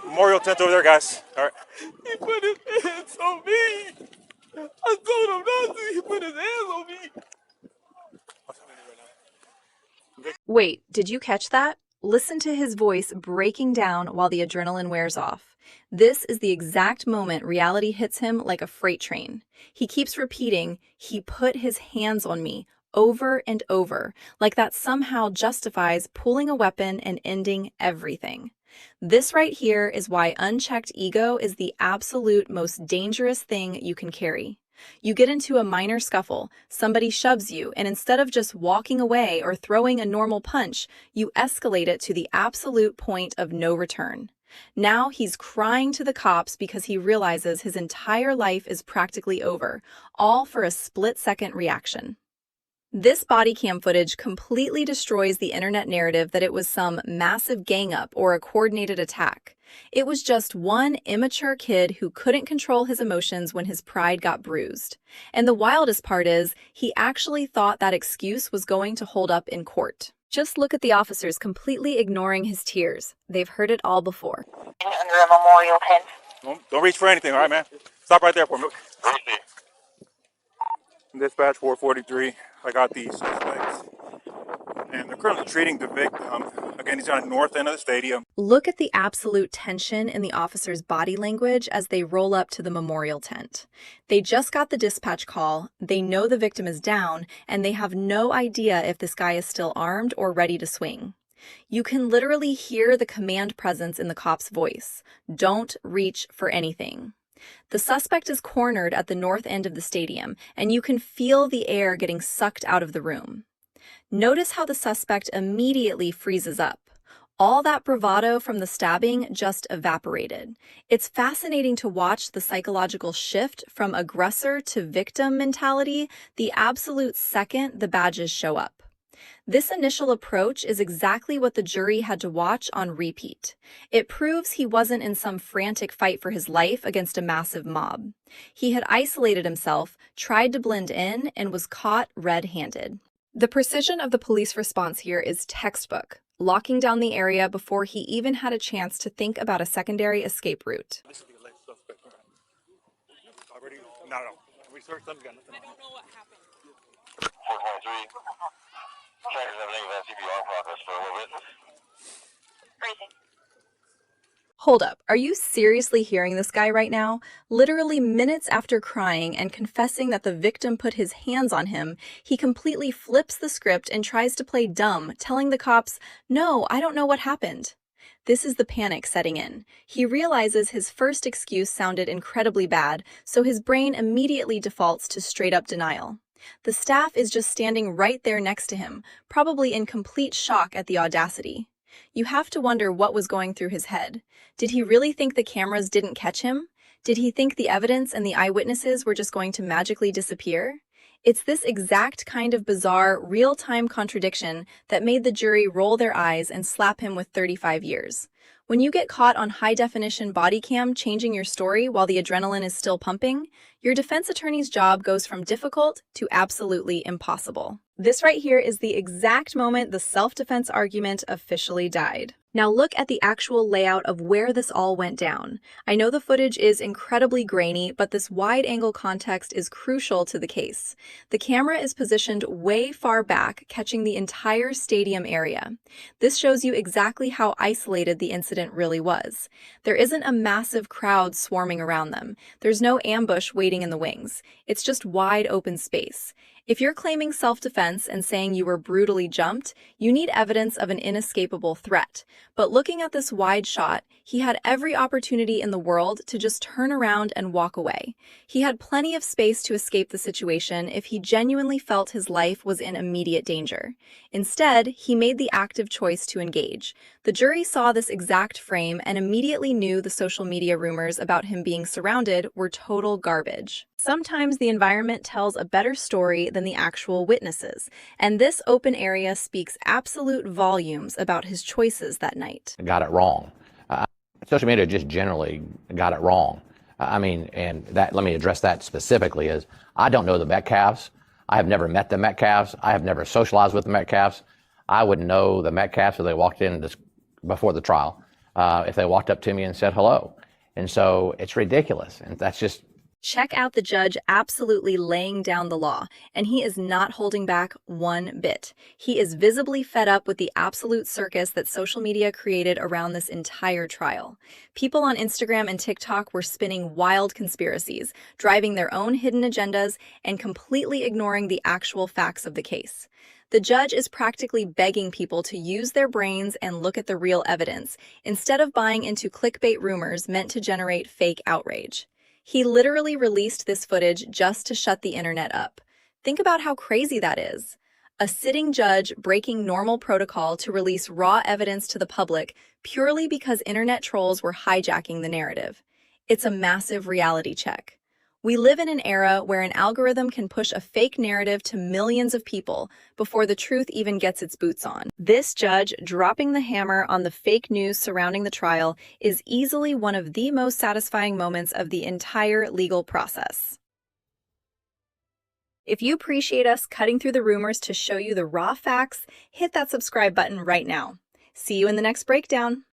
Memorial tent over there, guys. All right. He put his hands on me. I told him not to. He put his hands on me. Wait, did you catch that? Listen to his voice breaking down while the adrenaline wears off. This is the exact moment reality hits him like a freight train. He keeps repeating, "He put his hands on me," over and over, like that somehow justifies pulling a weapon and ending everything. This right here is why unchecked ego is the absolute most dangerous thing you can carry. You get into a minor scuffle, somebody shoves you, and instead of just walking away or throwing a normal punch, you escalate it to the absolute point of no return. Now he's crying to the cops because he realizes his entire life is practically over, all for a split-second reaction. This body cam footage completely destroys the internet narrative that it was some massive gang-up or a coordinated attack. It was just one immature kid who couldn't control his emotions when his pride got bruised. And the wildest part is, he actually thought that excuse was going to hold up in court. Just look at the officers completely ignoring his tears. They've heard it all before. Under a memorial tent. Don't reach for anything, all right, man? Stop right there for me. Dispatch 443. I got the suspects, and they're currently treating the victim. Again, he's on the north end of the stadium. Look at the absolute tension in the officers' body language as they roll up to the memorial tent. They just got the dispatch call, they know the victim is down, and they have no idea if this guy is still armed or ready to swing. You can literally hear the command presence in the cop's voice. Don't reach for anything. The suspect is cornered at the north end of the stadium, and you can feel the air getting sucked out of the room. Notice how the suspect immediately freezes up. All that bravado from the stabbing just evaporated. It's fascinating to watch the psychological shift from aggressor to victim mentality the absolute second the badges show up. This initial approach is exactly what the jury had to watch on repeat. It proves he wasn't in some frantic fight for his life against a massive mob. He had isolated himself, tried to blend in, and was caught red-handed. The precision of the police response here is textbook, locking down the area before he even had a chance to think about a secondary escape route. This will be a late suspect. Already? No. We searched them. Got nothing. I don't know what happened. 423. Checkers everything about CPR progress for a little bit. Freezing. Hold up, are you seriously hearing this guy right now? Literally minutes after crying and confessing that the victim put his hands on him, he completely flips the script and tries to play dumb, telling the cops, "No, I don't know what happened." This is the panic setting in. He realizes his first excuse sounded incredibly bad, so his brain immediately defaults to straight-up denial. The staff is just standing right there next to him, probably in complete shock at the audacity. You have to wonder what was going through his head. Did he really think the cameras didn't catch him? Did he think the evidence and the eyewitnesses were just going to magically disappear? It's this exact kind of bizarre, real-time contradiction that made the jury roll their eyes and slap him with 35 years. When you get caught on high-definition body cam changing your story while the adrenaline is still pumping, your defense attorney's job goes from difficult to absolutely impossible. This right here is the exact moment the self-defense argument officially died. Now look at the actual layout of where this all went down. I know the footage is incredibly grainy, but this wide-angle context is crucial to the case. The camera is positioned way far back, catching the entire stadium area. This shows you exactly how isolated the incident really was. There isn't a massive crowd swarming around them. There's no ambush waiting in the wings. It's just wide open space. If you're claiming self-defense and saying you were brutally jumped, you need evidence of an inescapable threat. But looking at this wide shot, he had every opportunity in the world to just turn around and walk away. He had plenty of space to escape the situation if he genuinely felt his life was in immediate danger. Instead, he made the active choice to engage. The jury saw this exact frame and immediately knew the social media rumors about him being surrounded were total garbage. Sometimes the environment tells a better story than the actual witnesses, and this open area speaks absolute volumes about his choices that night. Got it wrong. Social media just generally got it wrong. And that, let me address that specifically, is I don't know the Metcalfs. I have never met the Metcalfs. I have never socialized with the Metcalfs. I would know the Metcalfs if they walked in before the trial. if they walked up to me and said hello. And so it's ridiculous. And that's just. Check out the judge absolutely laying down the law, and he is not holding back one bit. He is visibly fed up with the absolute circus that social media created around this entire trial. People on Instagram and TikTok were spinning wild conspiracies, driving their own hidden agendas, and completely ignoring the actual facts of the case. The judge is practically begging people to use their brains and look at the real evidence, instead of buying into clickbait rumors meant to generate fake outrage. He literally released this footage just to shut the internet up. Think about how crazy that is. A sitting judge breaking normal protocol to release raw evidence to the public purely because internet trolls were hijacking the narrative. It's a massive reality check. We live in an era where an algorithm can push a fake narrative to millions of people before the truth even gets its boots on. This judge dropping the hammer on the fake news surrounding the trial is easily one of the most satisfying moments of the entire legal process. If you appreciate us cutting through the rumors to show you the raw facts, hit that subscribe button right now. See you in the next breakdown.